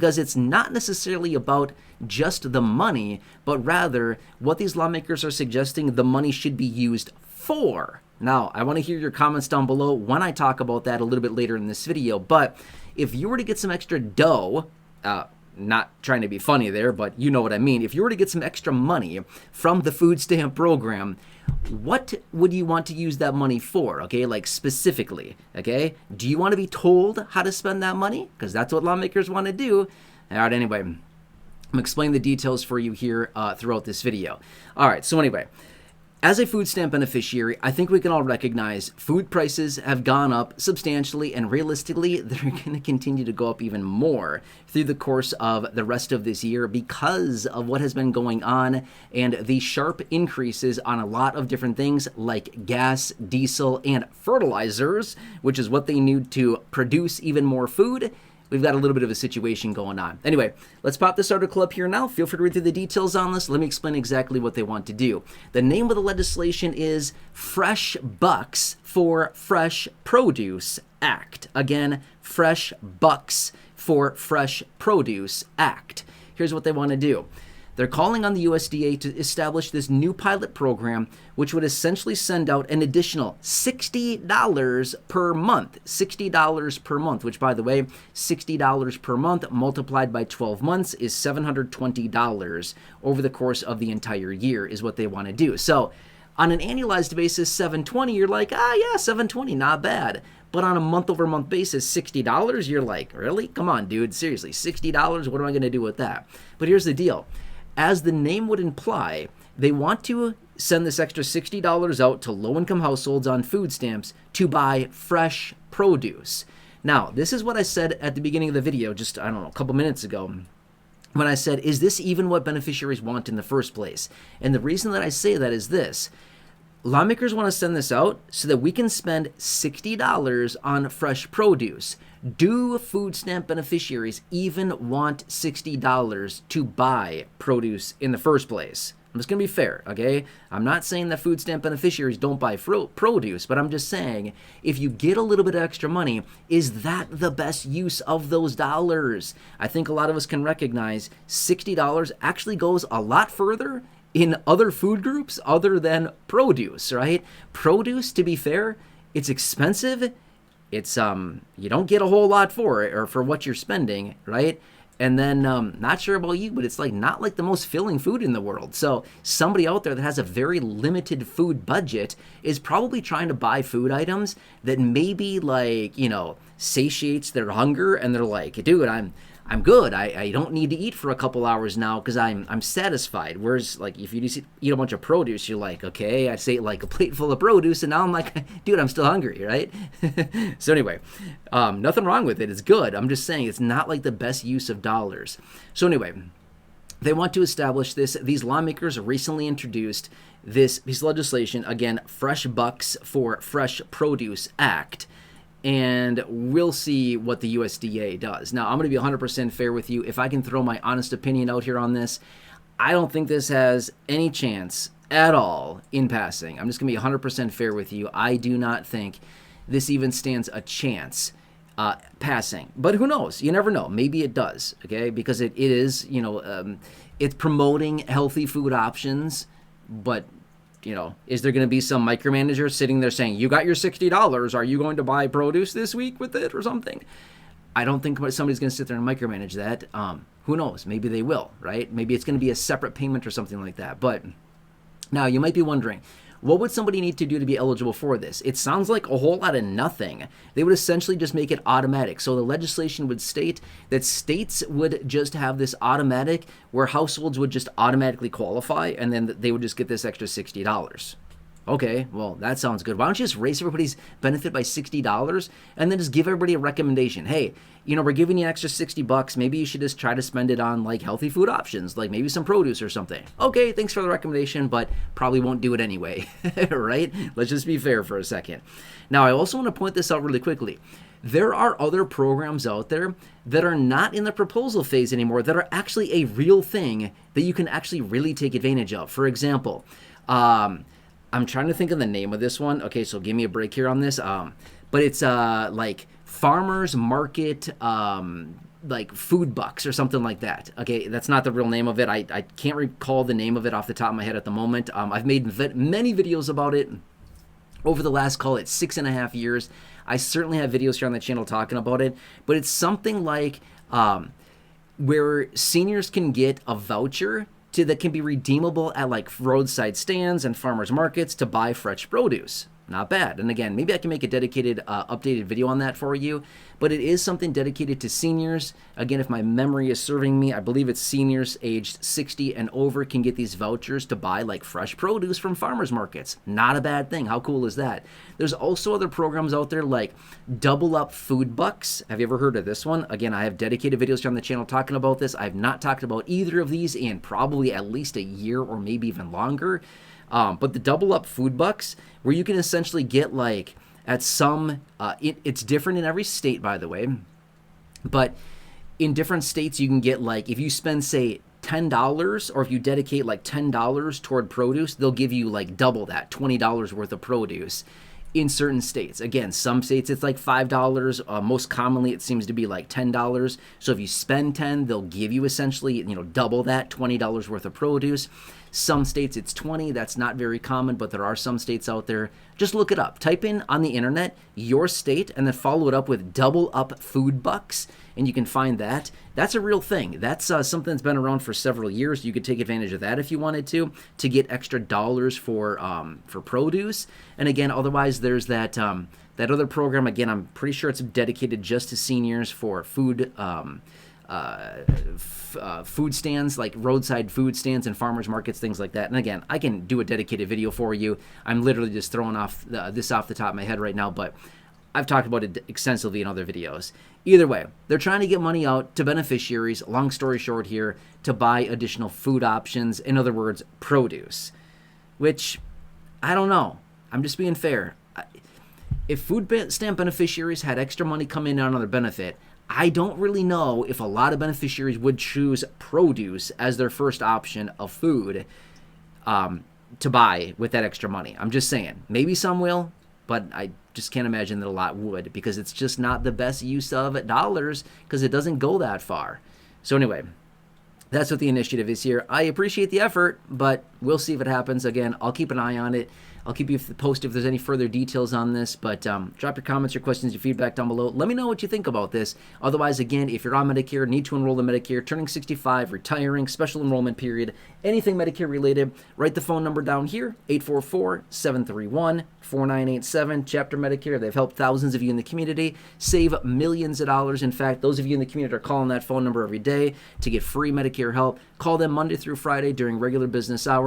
because it's not necessarily about just the money, but rather what these lawmakers are suggesting the money should be used for. Now, I want to hear your comments down below when I talk about that a little bit later in this video, but if you were to get some extra dough, not trying to be funny there, but you know what I mean. If you were to get some extra money from the food stamp program, what would you want to use that money for? Okay, like specifically, okay? Do you want to be told how to spend that money? Because that's what lawmakers want to do. All right, anyway, I'm explaining the details for you here throughout this video. All right, so anyway, as a food stamp beneficiary, I think we can all recognize food prices have gone up substantially, and realistically, they're going to continue to go up even more through the course of the rest of this year because of what has been going on and the sharp increases on a lot of different things like gas, diesel, and fertilizers, which is what they need to produce even more food. We've got a little bit of a situation going on. Anyway, let's pop this article up here now. Feel free to read through the details on this. Let me explain exactly what they want to do. The name of the legislation is Fresh Bucks for Fresh Produce Act. Again, Fresh Bucks for Fresh Produce Act. Here's what they want to do. They're calling on the USDA to establish this new pilot program, which would essentially send out an additional $60 per month. $60 per month, which, by the way, $60 per month multiplied by 12 months is $720 over the course of the entire year is what they want to do. So on an annualized basis, $720, you're like, yeah, $720, not bad. But on a month-over-month basis, $60, you're like, really? Come on, dude, seriously, $60? What am I going to do with that? But here's the deal. As the name would imply, they want to send this extra $60 out to low-income households on food stamps to buy fresh produce. Now, this is what I said at the beginning of the video, just, I don't know, a couple minutes ago, when I said, is this even what beneficiaries want in the first place? And the reason that I say that is this. Lawmakers want to send this out so that we can spend $60 on fresh produce. Do food stamp beneficiaries even want $60 to buy produce in the first place? I'm just going to be fair, okay? I'm not saying that food stamp beneficiaries don't buy produce, but I'm just saying if you get a little bit of extra money, is that the best use of those dollars? I think a lot of us can recognize $60 actually goes a lot further in other food groups other than produce, right? Produce, to be fair, it's expensive. It's you don't get a whole lot for it or for what you're spending, right? And then not sure about you, but it's like not like the most filling food in the world. So somebody out there that has a very limited food budget is probably trying to buy food items that maybe like, you know, satiates their hunger, and they're like, dude, I'm good. I don't need to eat for a couple hours now because I'm satisfied. Whereas, like, if you just eat a bunch of produce, you're like, okay, I ate like a plate full of produce, and now I'm like, dude, I'm still hungry, right? So anyway, nothing wrong with it. It's good. I'm just saying it's not like the best use of dollars. So anyway, they want to establish this. These lawmakers recently introduced this piece of legislation, again, Fresh Bucks for Fresh Produce Act. And we'll see what the USDA does. Now, I'm going to be 100% fair with you. If I can throw my honest opinion out here on this, I don't think this has any chance at all in passing. I'm just going to be 100% fair with you. I do not think this even stands a chance passing. But who knows? You never know. Maybe it does, okay? Because it is, you know, it's promoting healthy food options, but you know, is there going to be some micromanager sitting there saying, you got your $60, are you going to buy produce this week with it or something? I don't think somebody's going to sit there and micromanage that. Who knows? Maybe they will, right? Maybe it's going to be a separate payment or something like that. But now you might be wondering, what would somebody need to do to be eligible for this? It sounds like a whole lot of nothing. They would essentially just make it automatic. So the legislation would state that states would just have this automatic where households would just automatically qualify, and then they would just get this extra $60. Okay, well, that sounds good. Why don't you just raise everybody's benefit by $60 and then just give everybody a recommendation? Hey, you know, we're giving you an extra $60. Maybe you should just try to spend it on like healthy food options, like maybe some produce or something. Okay, thanks for the recommendation, but probably won't do it anyway, right? Let's just be fair for a second. Now, I also want to point this out really quickly. There are other programs out there that are not in the proposal phase anymore that are actually a real thing that you can actually really take advantage of. For example, I'm trying to think of the name of this one. Okay, so give me a break here on this. But it's like farmers market like food bucks or something like that. Okay, that's not the real name of it. I can't recall the name of it off the top of my head at the moment. I've made many videos about it over the last, call it 6.5 years. I certainly have videos here on the channel talking about it, but it's something like where seniors can get a voucher that can be redeemable at like roadside stands and farmers markets to buy fresh produce. Not bad. And again, maybe I can make a dedicated, updated video on that for you, but it is something dedicated to seniors. Again, if my memory is serving me, I believe it's seniors aged 60 and over can get these vouchers to buy like fresh produce from farmers markets. Not a bad thing. How cool is that? There's also other programs out there like Double Up Food Bucks. Have you ever heard of this one? Again, I have dedicated videos here on the channel talking about this. I have not talked about either of these in probably at least a year or maybe even longer. But the Double Up Food Bucks, where you can essentially get like at some, it's different in every state, by the way, but in different states you can get like, if you spend say $10 or if you dedicate like $10 toward produce, they'll give you like double that, $20 worth of produce in certain states. Again, some states it's like $5. Most commonly it seems to be like $10. So if you spend 10, they'll give you essentially, double that, $20 worth of produce. Some states it's 20. That's not very common, but there are some states out there. Just look it up. Type in on the internet your state and then follow it up with Double Up Food Bucks, and you can find that. That's a real thing. That's something that's been around for several years. You could take advantage of that if you wanted to get extra dollars for produce. And again, otherwise there's that that other program. Again, I'm pretty sure it's dedicated just to seniors for food. Food stands, like roadside food stands and farmers markets, things like that. And again, I can do a dedicated video for you. I'm literally just throwing off this off the top of my head right now, but I've talked about it extensively in other videos. Either way, they're trying to get money out to beneficiaries, long story short here, to buy additional food options, in other words, produce, which, I don't know. I'm just being fair. If food stamp beneficiaries had extra money coming in on their benefit, I don't really know if a lot of beneficiaries would choose produce as their first option of food to buy with that extra money. I'm just saying. Maybe some will, but I just can't imagine that a lot would, because it's just not the best use of dollars, because it doesn't go that far. So anyway, that's what the initiative is here. I appreciate the effort, but we'll see if it happens. Again, I'll keep an eye on it. I'll keep you posted if there's any further details on this, but drop your comments, your questions, your feedback down below. Let me know what you think about this. Otherwise, again, if you're on Medicare, need to enroll in Medicare, turning 65, retiring, special enrollment period, anything Medicare related, write the phone number down here, 844-731-4987, Chapter Medicare. They've helped thousands of you in the community save millions of dollars. In fact, those of you in the community are calling that phone number every day to get free Medicare help. Call them Monday through Friday during regular business hours.